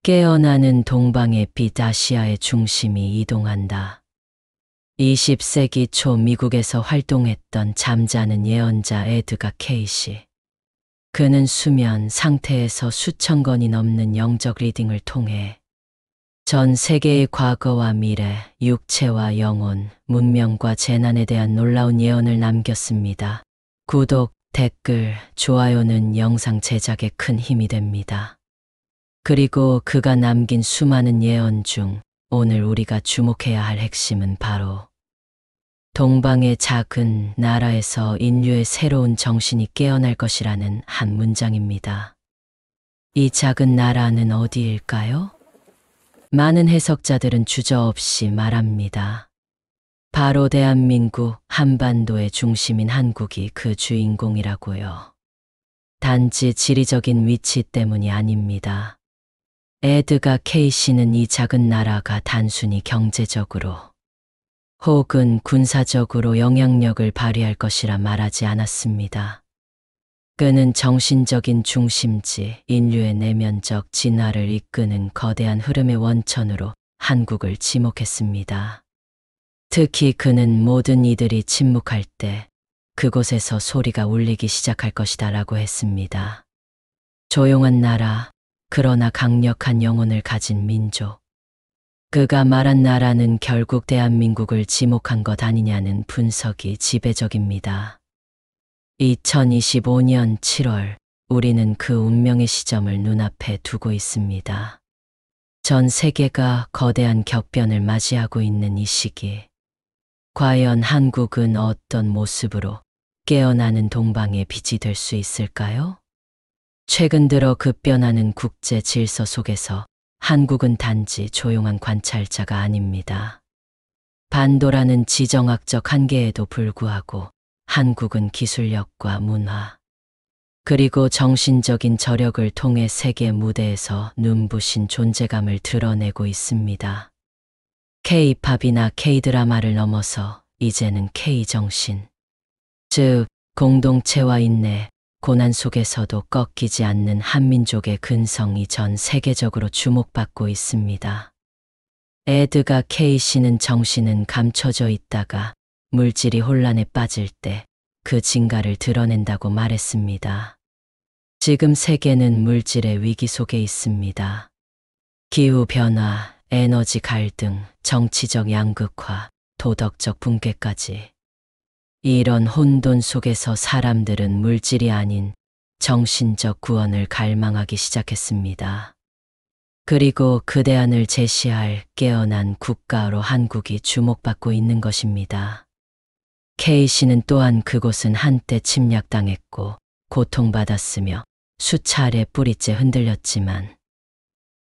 깨어나는 동방의 빛 아시아의 중심이 이동한다. 20세기 초 미국에서 활동했던 잠자는 예언자 에드가 케이시. 그는 수면 상태에서 수천 건이 넘는 영적 리딩을 통해 전 세계의 과거와 미래, 육체와 영혼, 문명과 재난에 대한 놀라운 예언을 남겼습니다. 구독, 댓글, 좋아요는 영상 제작에 큰 힘이 됩니다. 그리고 그가 남긴 수많은 예언 중 오늘 우리가 주목해야 할 핵심은 바로 동방의 작은 나라에서 인류의 새로운 정신이 깨어날 것이라는 한 문장입니다. 이 작은 나라는 어디일까요? 많은 해석자들은 주저없이 말합니다. 바로 대한민국 한반도의 중심인 한국이 그 주인공이라고요. 단지 지리적인 위치 때문이 아닙니다. 에드가 케이시는 이 작은 나라가 단순히 경제적으로 혹은 군사적으로 영향력을 발휘할 것이라 말하지 않았습니다. 그는 정신적인 중심지, 인류의 내면적 진화를 이끄는 거대한 흐름의 원천으로 한국을 지목했습니다. 특히 그는 모든 이들이 침묵할 때 그곳에서 소리가 울리기 시작할 것이다 라고 했습니다. 조용한 나라, 그러나 강력한 영혼을 가진 민족. 그가 말한 나라는 결국 대한민국을 지목한 것 아니냐는 분석이 지배적입니다. 2025년 7월, 우리는 그 운명의 시점을 눈앞에 두고 있습니다. 전 세계가 거대한 격변을 맞이하고 있는 이 시기. 과연 한국은 어떤 모습으로 깨어나는 동방의 빛이 될 수 있을까요? 최근 들어 급변하는 국제 질서 속에서 한국은 단지 조용한 관찰자가 아닙니다. 반도라는 지정학적 한계에도 불구하고 한국은 기술력과 문화, 그리고 정신적인 저력을 통해 세계 무대에서 눈부신 존재감을 드러내고 있습니다. K-팝이나 K-드라마를 넘어서 이제는 K-정신, 즉 공동체와 인내, 고난 속에서도 꺾이지 않는 한민족의 근성이 전 세계적으로 주목받고 있습니다. 에드가 케이시는 정신은 감춰져 있다가 물질이 혼란에 빠질 때 그 진가를 드러낸다고 말했습니다. 지금 세계는 물질의 위기 속에 있습니다. 기후변화, 에너지 갈등, 정치적 양극화, 도덕적 붕괴까지. 이런 혼돈 속에서 사람들은 물질이 아닌 정신적 구원을 갈망하기 시작했습니다. 그리고 그 대안을 제시할 깨어난 국가로 한국이 주목받고 있는 것입니다. 케이시는 또한 그곳은 한때 침략당했고 고통받았으며 수차례 뿌리째 흔들렸지만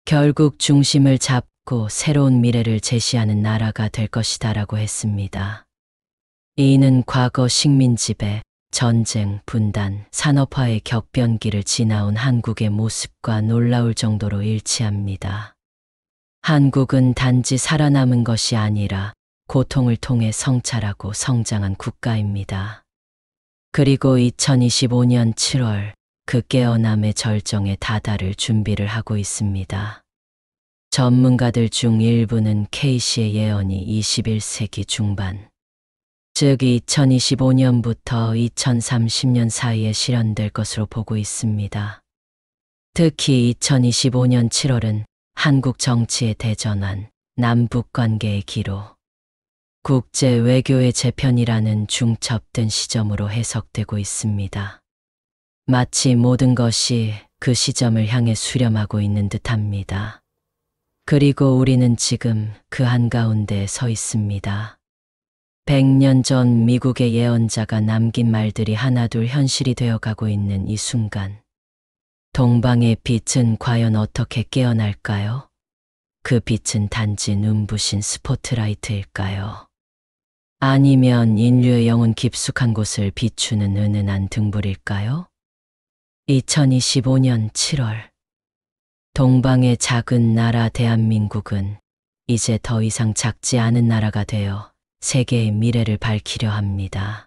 결국 중심을 잡고 새로운 미래를 제시하는 나라가 될 것이다라고 했습니다. 이는 과거 식민지배, 전쟁, 분단, 산업화의 격변기를 지나온 한국의 모습과 놀라울 정도로 일치합니다. 한국은 단지 살아남은 것이 아니라 고통을 통해 성찰하고 성장한 국가입니다. 그리고 2025년 7월 그 깨어남의 절정에 다다를 준비를 하고 있습니다. 전문가들 중 일부는 케이시의 예언이 21세기 중반, 즉 2025년부터 2030년 사이에 실현될 것으로 보고 있습니다. 특히 2025년 7월은 한국 정치의 대전환, 남북 관계의 기로, 국제 외교의 재편이라는 중첩된 시점으로 해석되고 있습니다. 마치 모든 것이 그 시점을 향해 수렴하고 있는 듯합니다. 그리고 우리는 지금 그 한가운데에 서 있습니다. 100년 전 미국의 예언자가 남긴 말들이 하나둘 현실이 되어가고 있는 이 순간. 동방의 빛은 과연 어떻게 깨어날까요? 그 빛은 단지 눈부신 스포트라이트일까요? 아니면 인류의 영혼 깊숙한 곳을 비추는 은은한 등불일까요? 2025년 7월. 동방의 작은 나라 대한민국은 이제 더 이상 작지 않은 나라가 되어 세계의 미래를 밝히려 합니다.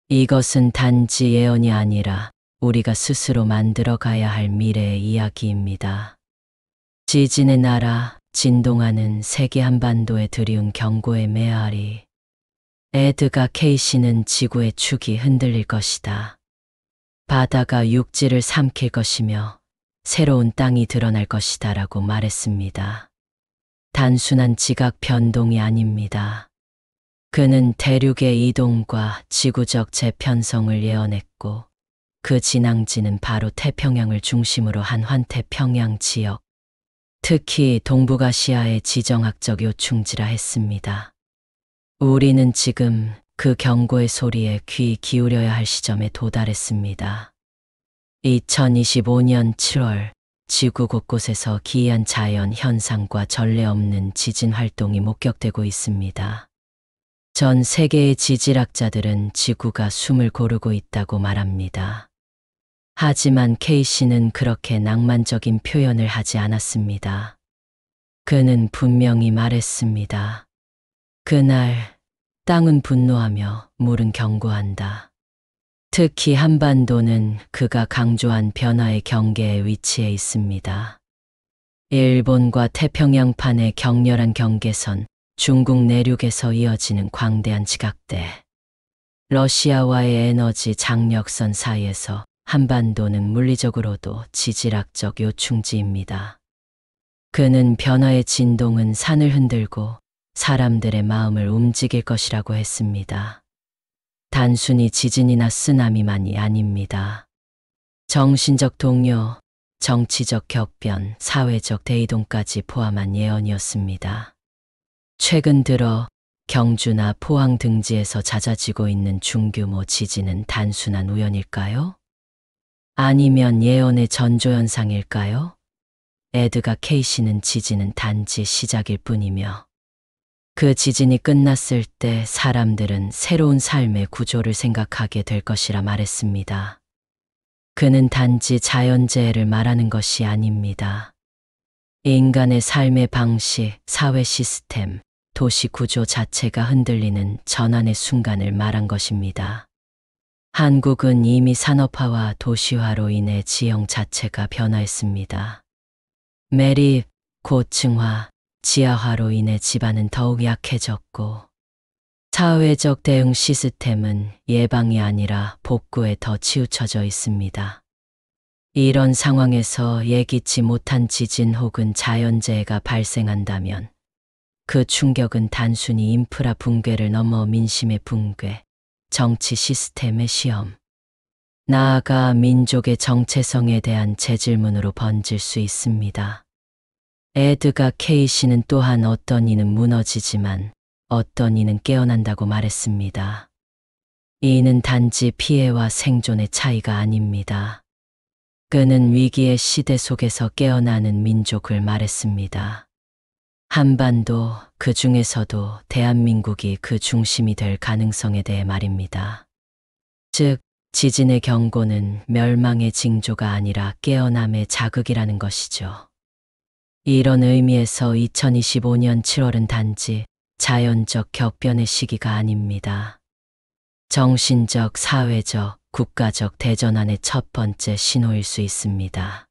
이것은 단지 예언이 아니라 우리가 스스로 만들어가야 할 미래의 이야기입니다. 지진의 나라, 진동하는 세계 한반도에 들이운 경고의 메아리. 에드가 케이시는 지구의 축이 흔들릴 것이다. 바다가 육지를 삼킬 것이며 새로운 땅이 드러날 것이다 라고 말했습니다. 단순한 지각 변동이 아닙니다. 그는 대륙의 이동과 지구적 재편성을 예언했고 그 진앙지는 바로 태평양을 중심으로 한 환태평양 지역, 특히 동북아시아의 지정학적 요충지라 했습니다. 우리는 지금 그 경고의 소리에 귀 기울여야 할 시점에 도달했습니다. 2025년 7월 지구 곳곳에서 기이한 자연 현상과 전례 없는 지진 활동이 목격되고 있습니다. 전 세계의 지질학자들은 지구가 숨을 고르고 있다고 말합니다. 하지만 케이시는 그렇게 낭만적인 표현을 하지 않았습니다. 그는 분명히 말했습니다. 그날 땅은 분노하며 물은 경고한다. 특히 한반도는 그가 강조한 변화의 경계에 위치해 있습니다. 일본과 태평양판의 격렬한 경계선, 중국 내륙에서 이어지는 광대한 지각대, 러시아와의 에너지 장력선 사이에서 한반도는 물리적으로도 지질학적 요충지입니다. 그는 변화의 진동은 산을 흔들고 사람들의 마음을 움직일 것이라고 했습니다. 단순히 지진이나 쓰나미만이 아닙니다. 정신적 동요, 정치적 격변, 사회적 대이동까지 포함한 예언이었습니다. 최근 들어 경주나 포항 등지에서 잦아지고 있는 중규모 지진은 단순한 우연일까요? 아니면 예언의 전조현상일까요? 에드가 케이시는 지진은 단지 시작일 뿐이며 그 지진이 끝났을 때 사람들은 새로운 삶의 구조를 생각하게 될 것이라 말했습니다. 그는 단지 자연재해를 말하는 것이 아닙니다. 인간의 삶의 방식, 사회 시스템, 도시 구조 자체가 흔들리는 전환의 순간을 말한 것입니다. 한국은 이미 산업화와 도시화로 인해 지형 자체가 변화했습니다. 매립, 고층화, 지하화로 인해 집안은 더욱 약해졌고 사회적 대응 시스템은 예방이 아니라 복구에 더 치우쳐져 있습니다. 이런 상황에서 예기치 못한 지진 혹은 자연재해가 발생한다면 그 충격은 단순히 인프라 붕괴를 넘어 민심의 붕괴, 정치 시스템의 시험, 나아가 민족의 정체성에 대한 재질문으로 번질 수 있습니다. 에드가 케이시는 또한 어떤 이는 무너지지만 어떤 이는 깨어난다고 말했습니다. 이는 단지 피해와 생존의 차이가 아닙니다. 그는 위기의 시대 속에서 깨어나는 민족을 말했습니다. 한반도, 그 중에서도 대한민국이 그 중심이 될 가능성에 대해 말입니다. 즉, 지진의 경고는 멸망의 징조가 아니라 깨어남의 자극이라는 것이죠. 이런 의미에서 2025년 7월은 단지 자연적 격변의 시기가 아닙니다. 정신적, 사회적, 국가적 대전환의 첫 번째 신호일 수 있습니다.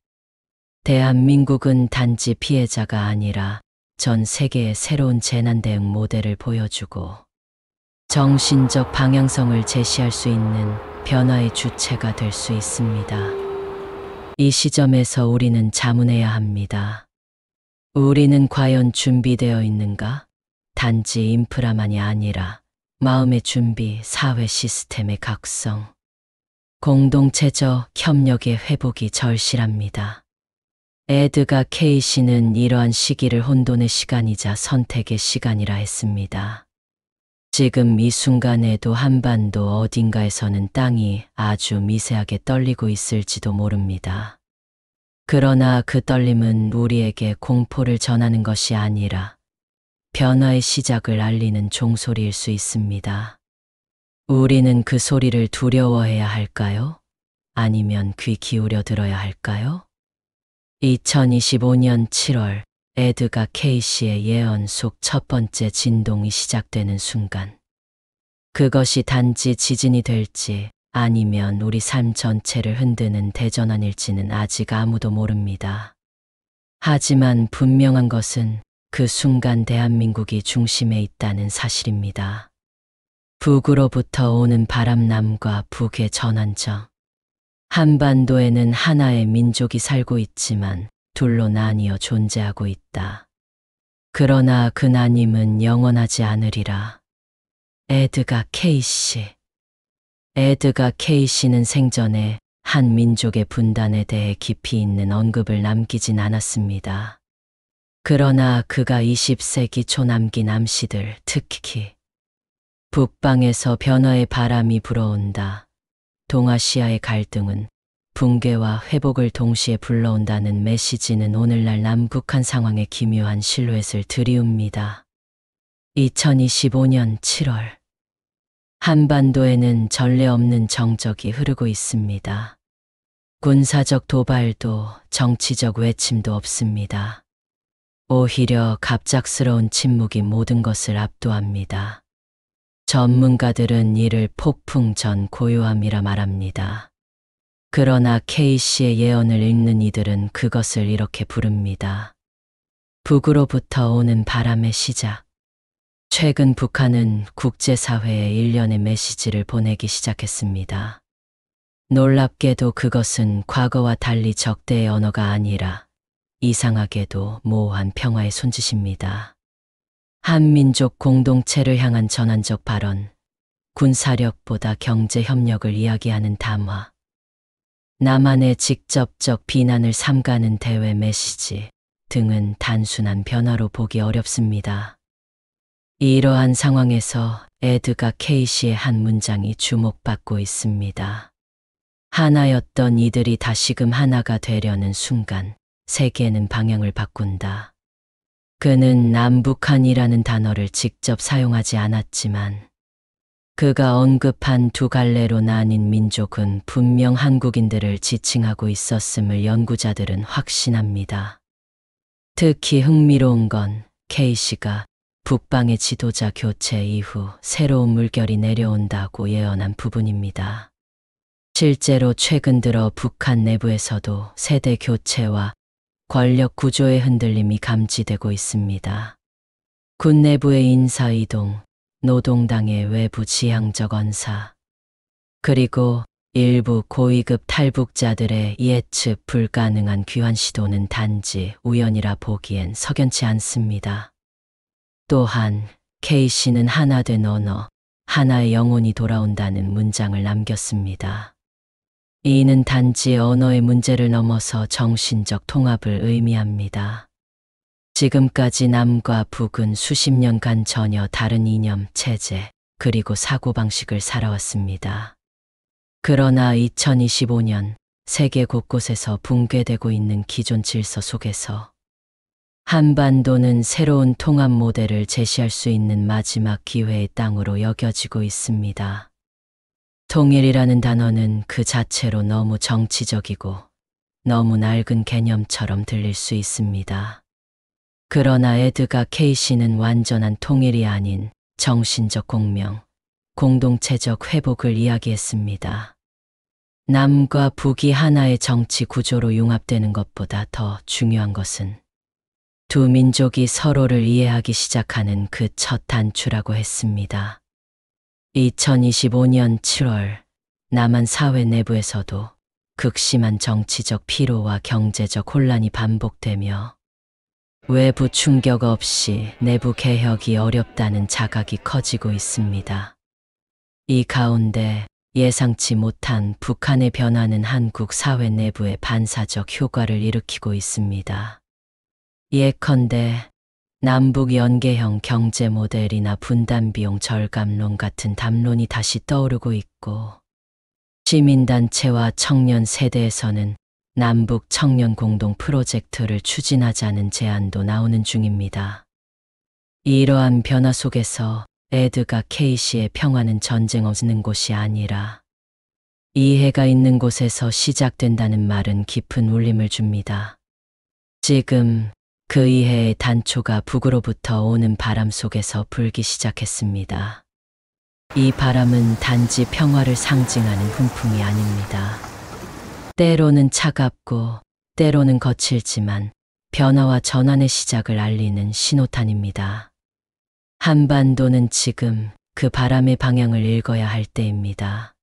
대한민국은 단지 피해자가 아니라 전 세계의 새로운 재난 대응 모델을 보여주고 정신적 방향성을 제시할 수 있는 변화의 주체가 될 수 있습니다. 이 시점에서 우리는 자문해야 합니다. 우리는 과연 준비되어 있는가? 단지 인프라만이 아니라 마음의 준비, 사회 시스템의 각성, 공동체적 협력의 회복이 절실합니다. 에드가 케이시는 이러한 시기를 혼돈의 시간이자 선택의 시간이라 했습니다. 지금 이 순간에도 한반도 어딘가에서는 땅이 아주 미세하게 떨리고 있을지도 모릅니다. 그러나 그 떨림은 우리에게 공포를 전하는 것이 아니라 변화의 시작을 알리는 종소리일 수 있습니다. 우리는 그 소리를 두려워해야 할까요? 아니면 귀 기울여 들어야 할까요? 2025년 7월 에드가 케이시의 예언 속 첫 번째 진동이 시작되는 순간, 그것이 단지 지진이 될지 아니면 우리 삶 전체를 흔드는 대전환일지는 아직 아무도 모릅니다. 하지만 분명한 것은 그 순간 대한민국이 중심에 있다는 사실입니다. 북으로부터 오는 바람남과 북의 전환점. 한반도에는 하나의 민족이 살고 있지만 둘로 나뉘어 존재하고 있다. 그러나 그 나님은 영원하지 않으리라. 에드가 케이시. 에드가 케이시는 생전에 한 민족의 분단에 대해 깊이 있는 언급을 남기진 않았습니다. 그러나 그가 20세기 초 남긴 암시들, 특히 북방에서 변화의 바람이 불어온다. 동아시아의 갈등은 붕괴와 회복을 동시에 불러온다는 메시지는 오늘날 남북한 상황의 기묘한 실루엣을 들이웁니다. 2025년 7월 한반도에는 전례 없는 정적이 흐르고 있습니다. 군사적 도발도 정치적 외침도 없습니다. 오히려 갑작스러운 침묵이 모든 것을 압도합니다. 전문가들은 이를 폭풍 전 고요함이라 말합니다. 그러나 K씨의 예언을 읽는 이들은 그것을 이렇게 부릅니다. 북으로부터 오는 바람의 시작. 최근 북한은 국제사회에 일련의 메시지를 보내기 시작했습니다. 놀랍게도 그것은 과거와 달리 적대의 언어가 아니라 이상하게도 모호한 평화의 손짓입니다. 한민족 공동체를 향한 전환적 발언, 군사력보다 경제협력을 이야기하는 담화, 남한의 직접적 비난을 삼가는 대외 메시지 등은 단순한 변화로 보기 어렵습니다. 이러한 상황에서 에드가 케이시의 한 문장이 주목받고 있습니다. 하나였던 이들이 다시금 하나가 되려는 순간 세계는 방향을 바꾼다. 그는 남북한이라는 단어를 직접 사용하지 않았지만 그가 언급한 두 갈래로 나뉜 민족은 분명 한국인들을 지칭하고 있었음을 연구자들은 확신합니다. 특히 흥미로운 건 K씨가 북방의 지도자 교체 이후 새로운 물결이 내려온다고 예언한 부분입니다. 실제로 최근 들어 북한 내부에서도 세대 교체와 권력 구조의 흔들림이 감지되고 있습니다. 군 내부의 인사 이동, 노동당의 외부 지향적 언사, 그리고 일부 고위급 탈북자들의 예측 불가능한 귀환 시도는 단지 우연이라 보기엔 석연치 않습니다. 또한 K씨는 하나 된 언어, 하나의 영혼이 돌아온다는 문장을 남겼습니다. 이는 단지 언어의 문제를 넘어서 정신적 통합을 의미합니다. 지금까지 남과 북은 수십 년간 전혀 다른 이념, 체제, 그리고 사고방식을 살아왔습니다. 그러나 2025년 세계 곳곳에서 붕괴되고 있는 기존 질서 속에서 한반도는 새로운 통합 모델을 제시할 수 있는 마지막 기회의 땅으로 여겨지고 있습니다. 통일이라는 단어는 그 자체로 너무 정치적이고 너무 낡은 개념처럼 들릴 수 있습니다. 그러나 에드가 케이시는 완전한 통일이 아닌 정신적 공명, 공동체적 회복을 이야기했습니다. 남과 북이 하나의 정치 구조로 융합되는 것보다 더 중요한 것은 두 민족이 서로를 이해하기 시작하는 그 첫 단추라고 했습니다. 2025년 7월 남한 사회 내부에서도 극심한 정치적 피로와 경제적 혼란이 반복되며 외부 충격 없이 내부 개혁이 어렵다는 자각이 커지고 있습니다. 이 가운데 예상치 못한 북한의 변화는 한국 사회 내부에 반사적 효과를 일으키고 있습니다. 예컨대 남북 연계형 경제 모델이나 분단 비용 절감론 같은 담론이 다시 떠오르고 있고 시민단체와 청년 세대에서는 남북 청년 공동 프로젝트를 추진하자는 제안도 나오는 중입니다. 이러한 변화 속에서 에드가 케이시의 평화는 전쟁 없는 곳이 아니라 이해가 있는 곳에서 시작된다는 말은 깊은 울림을 줍니다. 지금 그 이해의 단초가 북으로부터 오는 바람 속에서 불기 시작했습니다. 이 바람은 단지 평화를 상징하는 훈풍이 아닙니다. 때로는 차갑고 때로는 거칠지만 변화와 전환의 시작을 알리는 신호탄입니다. 한반도는 지금 그 바람의 방향을 읽어야 할 때입니다.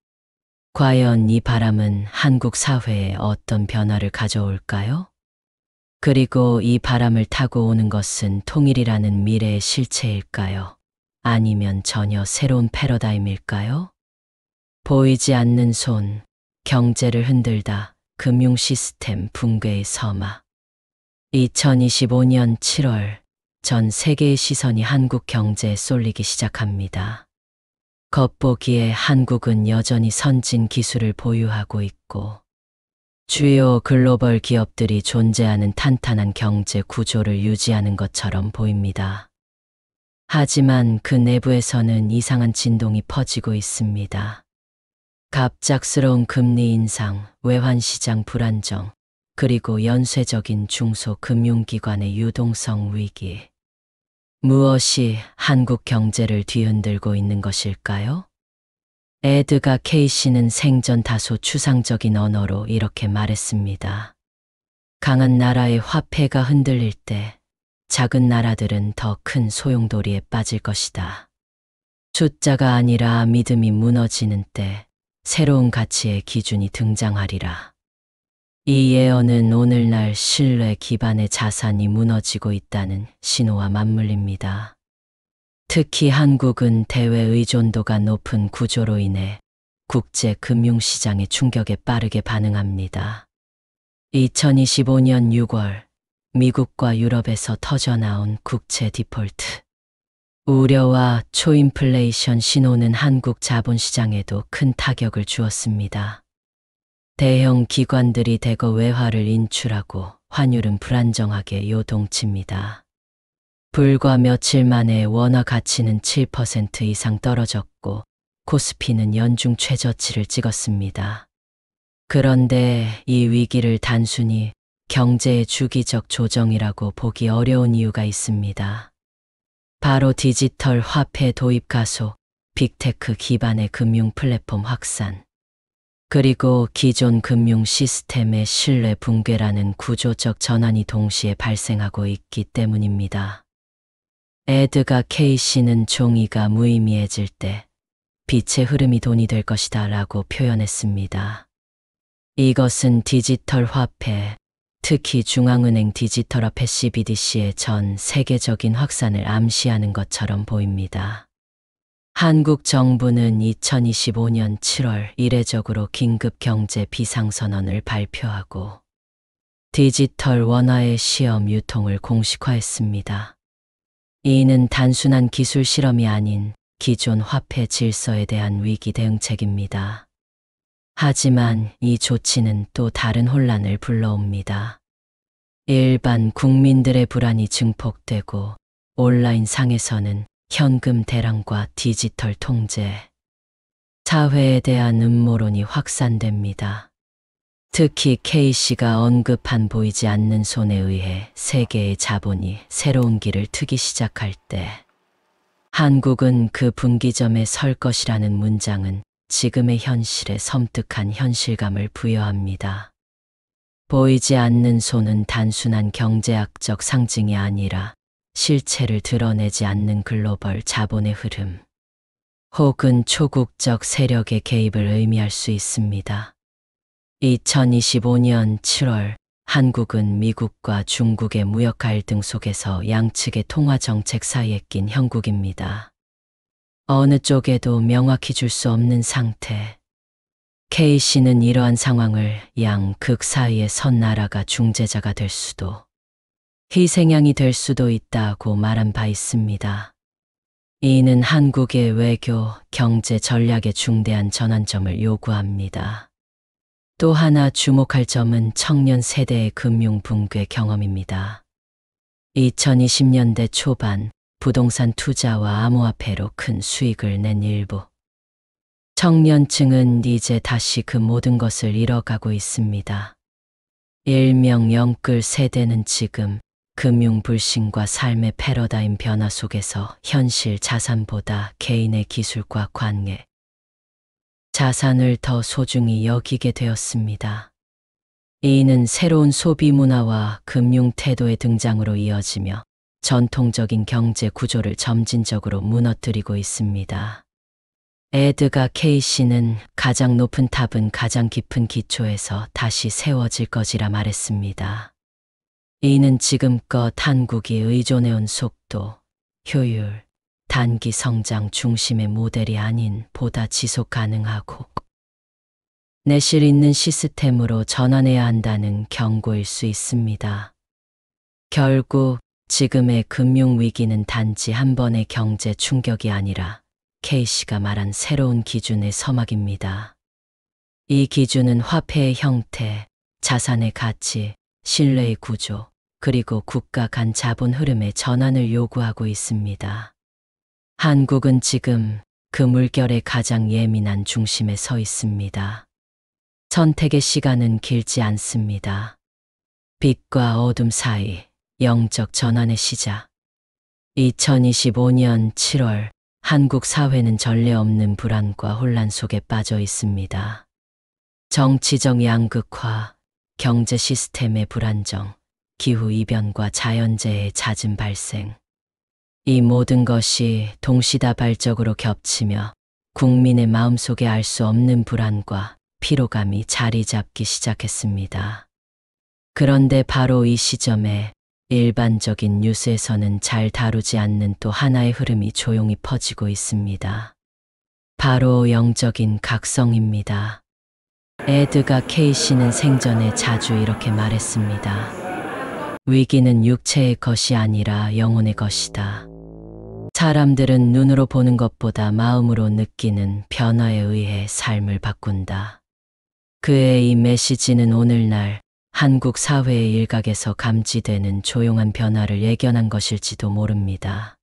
과연 이 바람은 한국 사회에 어떤 변화를 가져올까요? 그리고 이 바람을 타고 오는 것은 통일이라는 미래의 실체일까요? 아니면 전혀 새로운 패러다임일까요? 보이지 않는 손, 경제를 흔들다 금융 시스템 붕괴의 서막. 2025년 7월 전 세계의 시선이 한국 경제에 쏠리기 시작합니다. 겉보기에 한국은 여전히 선진 기술을 보유하고 있고 주요 글로벌 기업들이 존재하는 탄탄한 경제 구조를 유지하는 것처럼 보입니다. 하지만 그 내부에서는 이상한 진동이 퍼지고 있습니다. 갑작스러운 금리 인상, 외환시장 불안정, 그리고 연쇄적인 중소금융기관의 유동성 위기. 무엇이 한국 경제를 뒤흔들고 있는 것일까요? 에드가 케이시는 생전 다소 추상적인 언어로 이렇게 말했습니다. 강한 나라의 화폐가 흔들릴 때 작은 나라들은 더 큰 소용돌이에 빠질 것이다. 숫자가 아니라 믿음이 무너지는 때 새로운 가치의 기준이 등장하리라. 이 예언은 오늘날 신뢰 기반의 자산이 무너지고 있다는 신호와 맞물립니다. 특히 한국은 대외 의존도가 높은 구조로 인해 국제 금융시장의 충격에 빠르게 반응합니다. 2025년 6월 미국과 유럽에서 터져나온 국채 디폴트. 우려와 초인플레이션 신호는 한국 자본시장에도 큰 타격을 주었습니다. 대형 기관들이 대거 외화를 인출하고 환율은 불안정하게 요동칩니다. 불과 며칠 만에 원화 가치는 7% 이상 떨어졌고 코스피는 연중 최저치를 찍었습니다. 그런데 이 위기를 단순히 경제의 주기적 조정이라고 보기 어려운 이유가 있습니다. 바로 디지털 화폐 도입 가속, 빅테크 기반의 금융 플랫폼 확산, 그리고 기존 금융 시스템의 신뢰 붕괴라는 구조적 전환이 동시에 발생하고 있기 때문입니다. 에드가 케이시는 종이가 무의미해질 때 빛의 흐름이 돈이 될 것이다 라고 표현했습니다. 이것은 디지털 화폐, 특히 중앙은행 디지털화폐 CBDC의 전 세계적인 확산을 암시하는 것처럼 보입니다. 한국 정부는 2025년 7월 이례적으로 긴급 경제 비상선언을 발표하고 디지털 원화의 시험 유통을 공식화했습니다. 이는 단순한 기술 실험이 아닌 기존 화폐 질서에 대한 위기 대응책입니다. 하지만 이 조치는 또 다른 혼란을 불러옵니다. 일반 국민들의 불안이 증폭되고 온라인 상에서는 현금 대란과 디지털 통제, 사회에 대한 음모론이 확산됩니다. 특히 K씨가 언급한 보이지 않는 손에 의해 세계의 자본이 새로운 길을 트기 시작할 때 한국은 그 분기점에 설 것이라는 문장은 지금의 현실에 섬뜩한 현실감을 부여합니다. 보이지 않는 손은 단순한 경제학적 상징이 아니라 실체를 드러내지 않는 글로벌 자본의 흐름, 혹은 초국적 세력의 개입을 의미할 수 있습니다. 2025년 7월 한국은 미국과 중국의 무역 갈등 속에서 양측의 통화 정책 사이에 낀 형국입니다. 어느 쪽에도 명확히 줄 수 없는 상태. K씨는 이러한 상황을 양극 사이에 선 나라가 중재자가 될 수도, 희생양이 될 수도 있다고 말한 바 있습니다. 이는 한국의 외교, 경제 전략의 중대한 전환점을 요구합니다. 또 하나 주목할 점은 청년 세대의 금융 붕괴 경험입니다. 2020년대 초반 부동산 투자와 암호화폐로 큰 수익을 낸 일부 청년층은 이제 다시 그 모든 것을 잃어가고 있습니다. 일명 영끌 세대는 지금 금융 불신과 삶의 패러다임 변화 속에서 현실 자산보다 개인의 기술과 관계, 자산을 더 소중히 여기게 되었습니다. 이는 새로운 소비 문화와 금융 태도의 등장으로 이어지며 전통적인 경제 구조를 점진적으로 무너뜨리고 있습니다. 에드가 케이시는 가장 높은 탑은 가장 깊은 기초에서 다시 세워질 것이라 말했습니다. 이는 지금껏 한국이 의존해온 속도, 효율, 단기 성장 중심의 모델이 아닌 보다 지속 가능하고 내실 있는 시스템으로 전환해야 한다는 경고일 수 있습니다. 결국 지금의 금융위기는 단지 한 번의 경제 충격이 아니라 K씨가 말한 새로운 기준의 서막입니다. 이 기준은 화폐의 형태, 자산의 가치, 신뢰의 구조, 그리고 국가 간 자본 흐름의 전환을 요구하고 있습니다. 한국은 지금 그 물결의 가장 예민한 중심에 서 있습니다. 선택의 시간은 길지 않습니다. 빛과 어둠 사이 영적 전환의 시작. 2025년 7월 한국 사회는 전례 없는 불안과 혼란 속에 빠져 있습니다. 정치적 양극화, 경제 시스템의 불안정, 기후이변과 자연재해의 잦은 발생. 이 모든 것이 동시다발적으로 겹치며 국민의 마음속에 알 수 없는 불안과 피로감이 자리 잡기 시작했습니다. 그런데 바로 이 시점에 일반적인 뉴스에서는 잘 다루지 않는 또 하나의 흐름이 조용히 퍼지고 있습니다. 바로 영적인 각성입니다. 에드가 케이시는 생전에 자주 이렇게 말했습니다. 위기는 육체의 것이 아니라 영혼의 것이다. 사람들은 눈으로 보는 것보다 마음으로 느끼는 변화에 의해 삶을 바꾼다. 그의 이 메시지는 오늘날 한국 사회의 일각에서 감지되는 조용한 변화를 예견한 것일지도 모릅니다.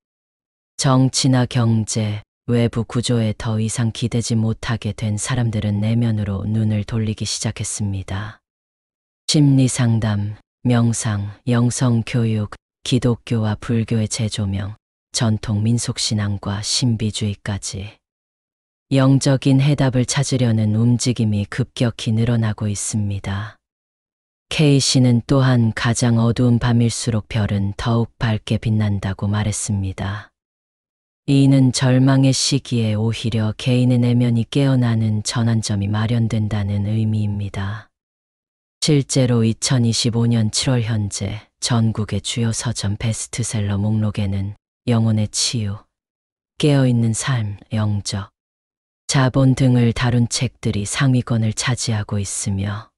정치나 경제, 외부 구조에 더 이상 기대지 못하게 된 사람들은 내면으로 눈을 돌리기 시작했습니다. 심리상담, 명상, 영성교육, 기독교와 불교의 재조명, 전통 민속신앙과 신비주의까지 영적인 해답을 찾으려는 움직임이 급격히 늘어나고 있습니다. K씨는 또한 가장 어두운 밤일수록 별은 더욱 밝게 빛난다고 말했습니다. 이는 절망의 시기에 오히려 개인의 내면이 깨어나는 전환점이 마련된다는 의미입니다. 실제로 2025년 7월 현재 전국의 주요 서점 베스트셀러 목록에는 영혼의 치유, 깨어있는 삶, 영적, 자본 등을 다룬 책들이 상위권을 차지하고 있으며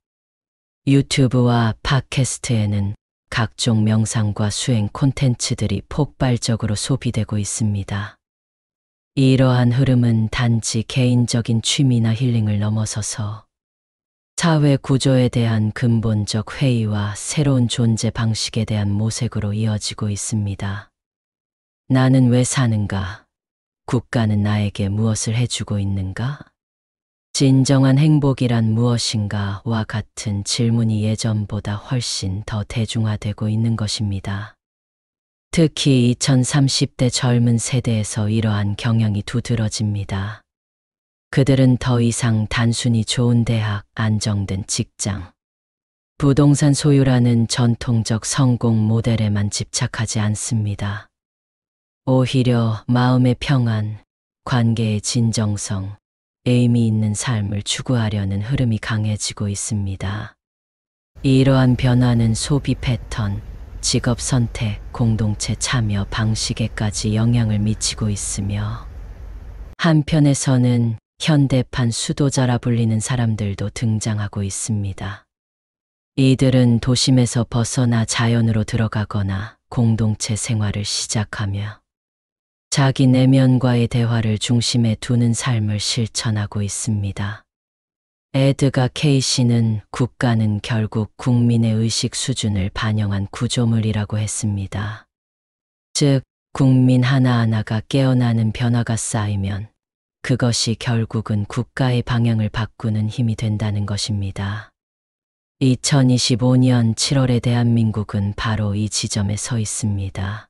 유튜브와 팟캐스트에는 각종 명상과 수행 콘텐츠들이 폭발적으로 소비되고 있습니다. 이러한 흐름은 단지 개인적인 취미나 힐링을 넘어서서 사회 구조에 대한 근본적 회의와 새로운 존재 방식에 대한 모색으로 이어지고 있습니다. 나는 왜 사는가? 국가는 나에게 무엇을 해주고 있는가? 진정한 행복이란 무엇인가? 와 같은 질문이 예전보다 훨씬 더 대중화되고 있는 것입니다. 특히 2030대 젊은 세대에서 이러한 경향이 두드러집니다. 그들은 더 이상 단순히 좋은 대학, 안정된 직장, 부동산 소유라는 전통적 성공 모델에만 집착하지 않습니다. 오히려 마음의 평안, 관계의 진정성, 의미 있는 삶을 추구하려는 흐름이 강해지고 있습니다. 이러한 변화는 소비 패턴, 직업 선택, 공동체 참여 방식에까지 영향을 미치고 있으며 한편에서는 현대판 수도자라 불리는 사람들도 등장하고 있습니다. 이들은 도심에서 벗어나 자연으로 들어가거나 공동체 생활을 시작하며 자기 내면과의 대화를 중심에 두는 삶을 실천하고 있습니다. 에드가 케이시는 국가는 결국 국민의 의식 수준을 반영한 구조물이라고 했습니다. 즉, 국민 하나하나가 깨어나는 변화가 쌓이면 그것이 결국은 국가의 방향을 바꾸는 힘이 된다는 것입니다. 2025년 7월의 대한민국은 바로 이 지점에 서 있습니다.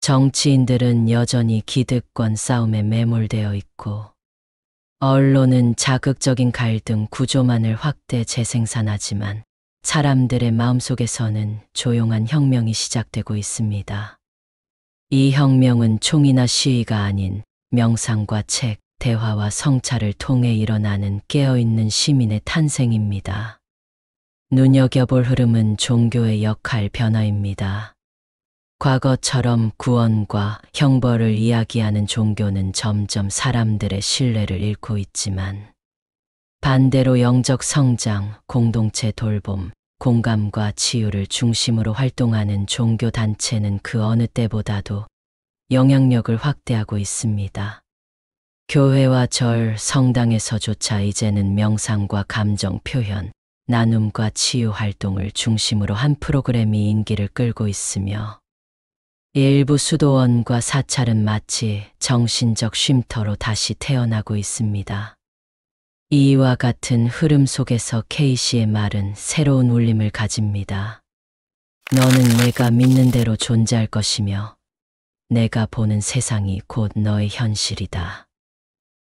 정치인들은 여전히 기득권 싸움에 매몰되어 있고 언론은 자극적인 갈등 구조만을 확대 재생산하지만 사람들의 마음속에서는 조용한 혁명이 시작되고 있습니다. 이 혁명은 총이나 시위가 아닌 명상과 책, 대화와 성찰을 통해 일어나는 깨어있는 시민의 탄생입니다. 눈여겨볼 흐름은 종교의 역할 변화입니다. 과거처럼 구원과 형벌을 이야기하는 종교는 점점 사람들의 신뢰를 잃고 있지만, 반대로 영적 성장, 공동체 돌봄, 공감과 치유를 중심으로 활동하는 종교 단체는 그 어느 때보다도 영향력을 확대하고 있습니다. 교회와 절, 성당에서조차 이제는 명상과 감정 표현, 나눔과 치유 활동을 중심으로 한 프로그램이 인기를 끌고 있으며, 일부 수도원과 사찰은 마치 정신적 쉼터로 다시 태어나고 있습니다. 이와 같은 흐름 속에서 K씨의 말은 새로운 울림을 가집니다. 너는 내가 믿는 대로 존재할 것이며 내가 보는 세상이 곧 너의 현실이다.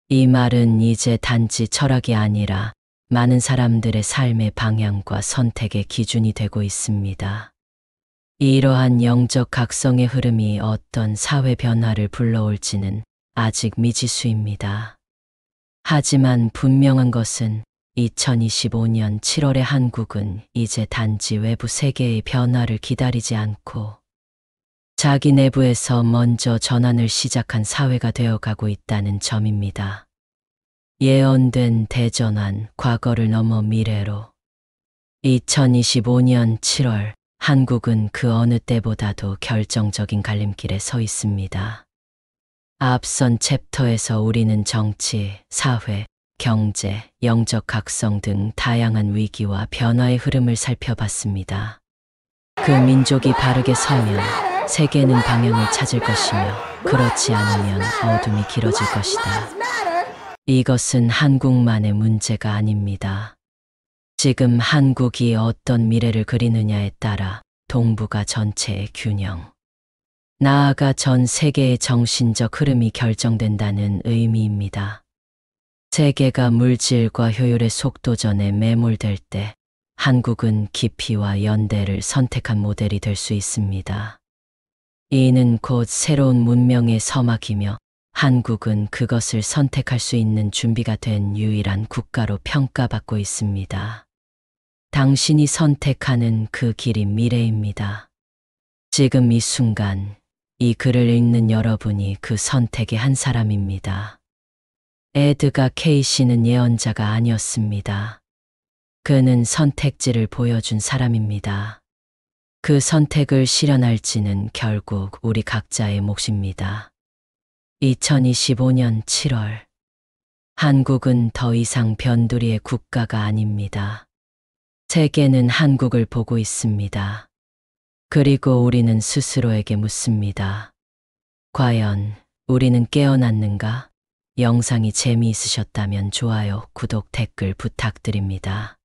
이 말은 이제 단지 철학이 아니라 많은 사람들의 삶의 방향과 선택의 기준이 되고 있습니다. 이러한 영적 각성의 흐름이 어떤 사회 변화를 불러올지는 아직 미지수입니다. 하지만 분명한 것은 2025년 7월의 한국은 이제 단지 외부 세계의 변화를 기다리지 않고 자기 내부에서 먼저 전환을 시작한 사회가 되어가고 있다는 점입니다. 예언된 대전환, 과거를 넘어 미래로. 2025년 7월, 한국은 그 어느 때보다도 결정적인 갈림길에 서 있습니다. 앞선 챕터에서 우리는 정치, 사회, 경제, 영적 각성 등 다양한 위기와 변화의 흐름을 살펴봤습니다. 그 민족이 바르게 서면 세계는 방향을 찾을 것이며, 그렇지 않으면 어둠이 길어질 것이다. 이것은 한국만의 문제가 아닙니다. 지금 한국이 어떤 미래를 그리느냐에 따라 동북아 전체의 균형, 나아가 전 세계의 정신적 흐름이 결정된다는 의미입니다. 세계가 물질과 효율의 속도전에 매몰될 때 한국은 깊이와 연대를 선택한 모델이 될 수 있습니다. 이는 곧 새로운 문명의 서막이며, 한국은 그것을 선택할 수 있는 준비가 된 유일한 국가로 평가받고 있습니다. 당신이 선택하는 그 길이 미래입니다. 지금 이 순간, 이 글을 읽는 여러분이 그 선택의 한 사람입니다. 에드가 K씨는 예언자가 아니었습니다. 그는 선택지를 보여준 사람입니다. 그 선택을 실현할지는 결국 우리 각자의 몫입니다. 2025년 7월, 한국은 더 이상 변두리의 국가가 아닙니다. 세계는 한국을 보고 있습니다. 그리고 우리는 스스로에게 묻습니다. 과연 우리는 깨어났는가? 영상이 재미있으셨다면 좋아요, 구독, 댓글 부탁드립니다.